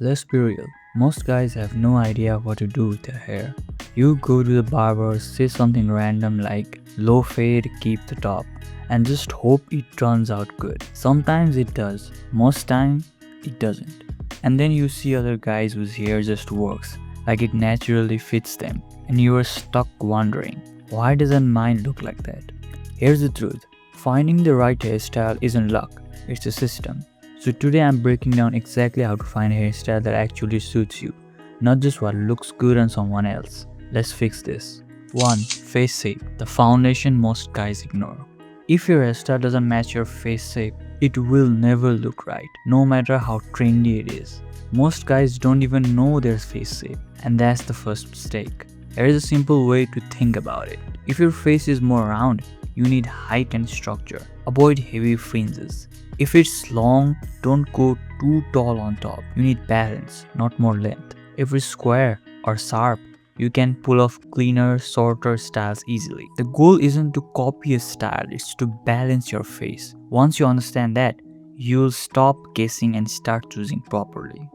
Let's be real, most guys have no idea what to do with their hair. You go to the barber, say something random like low fade, keep the top, and just hope it turns out good. Sometimes it does, most time it doesn't. And then you see other guys whose hair just works, like it naturally fits them, and you are stuck wondering, why doesn't mine look like that? Here's the truth, finding the right hairstyle isn't luck, it's a system. So today I'm breaking down exactly how to find a hairstyle that actually suits you, not just what looks good on someone else. Let's fix this. 1. Face shape, the foundation most guys ignore. If your hairstyle doesn't match your face shape, it will never look right, no matter how trendy it is. Most guys don't even know their face shape, and that's the first mistake. There is a simple way to think about it. If your face is more round, you need height and structure. Avoid heavy fringes. If it's long, don't go too tall on top. You need balance, not more length. If it's square or sharp, you can pull off cleaner, shorter styles easily. The goal isn't to copy a style, it's to balance your face. Once you understand that, you'll stop guessing and start choosing properly.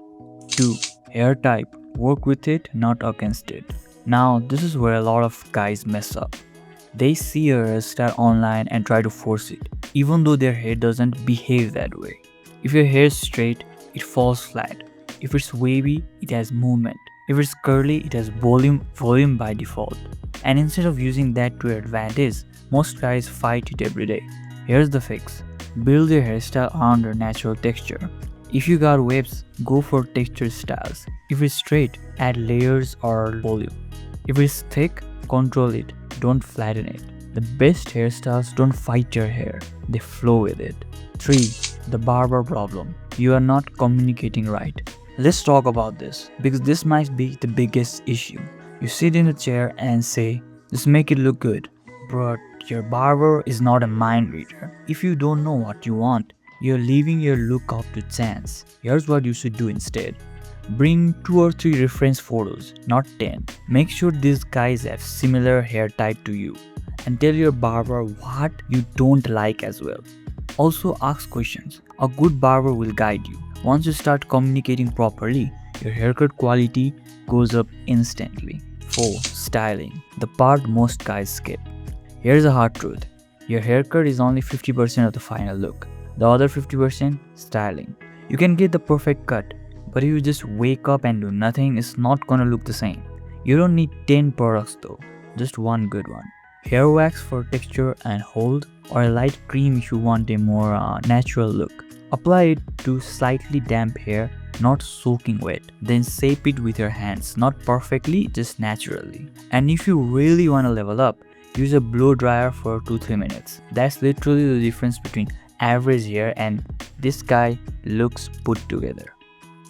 2. Hair type. Work with it, not against it. Now, this is where a lot of guys mess up. They see a hairstyle online and try to force it, even though their hair doesn't behave that way. If your hair is straight, it falls flat. If it's wavy, it has movement. If it's curly, it has volume by default. And instead of using that to your advantage, most guys fight it every day. Here's the fix. Build your hairstyle around your natural texture. If you got waves, go for textured styles. If it's straight, add layers or volume. If it's thick, control it, don't flatten it. The best hairstyles don't fight your hair, they flow with it. 3. The barber problem. You are not communicating right. Let's talk about this, because this might be the biggest issue. You sit in a chair and say, just make it look good. But your barber is not a mind reader. If you don't know what you want, you're leaving your look up to chance. Here's what you should do instead. Bring 2 or 3 reference photos, not 10. Make sure these guys have similar hair type to you, and tell your barber what you don't like as well. Also ask questions. A good barber will guide you. Once you start communicating properly, your haircut quality goes up instantly. 4. Styling, the part most guys skip. Here's a hard truth. Your haircut is only 50% of the final look. The other 50% styling. You can get the perfect cut, but if you just wake up and do nothing, it's not gonna look the same. You don't need 10 products though, just one good one. Hair wax for texture and hold, or a light cream if you want a more natural look. Apply it to slightly damp hair, not soaking wet. Then shape it with your hands, not perfectly, just naturally. And if you really wanna level up, use a blow dryer for 2-3 minutes. That's literally the difference between average hair and this guy looks put together.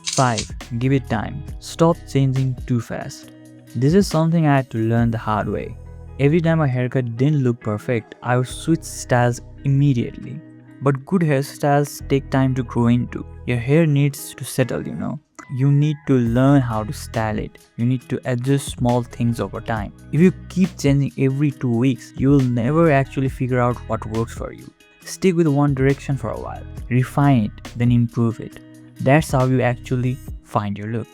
5. Give it time. Stop changing too fast. This is something I had to learn the hard way. Every time a haircut didn't look perfect, I would switch styles immediately. But good hairstyles take time to grow into. Your hair needs to settle, you know. You need to learn how to style it. You need to adjust small things over time. If you keep changing every 2 weeks, you will never actually figure out what works for you. Stick with one direction for a while. Refine it, then improve it. That's how you actually find your look.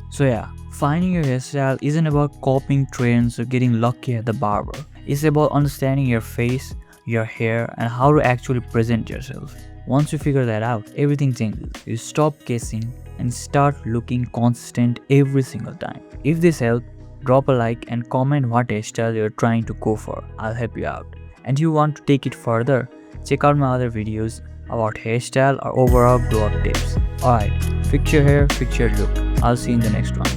So yeah, finding your hairstyle isn't about copying trends or getting lucky at the barber. It's about understanding your face, your hair, and how to actually present yourself. Once you figure that out, everything changes. You stop guessing and start looking consistent every single time. If this helped, drop a like and comment what hairstyle you're trying to go for. I'll help you out. And if you want to take it further, check out my other videos about hairstyle or overall glow up tips. Alright, fix your hair, fix your look. I'll see you in the next one.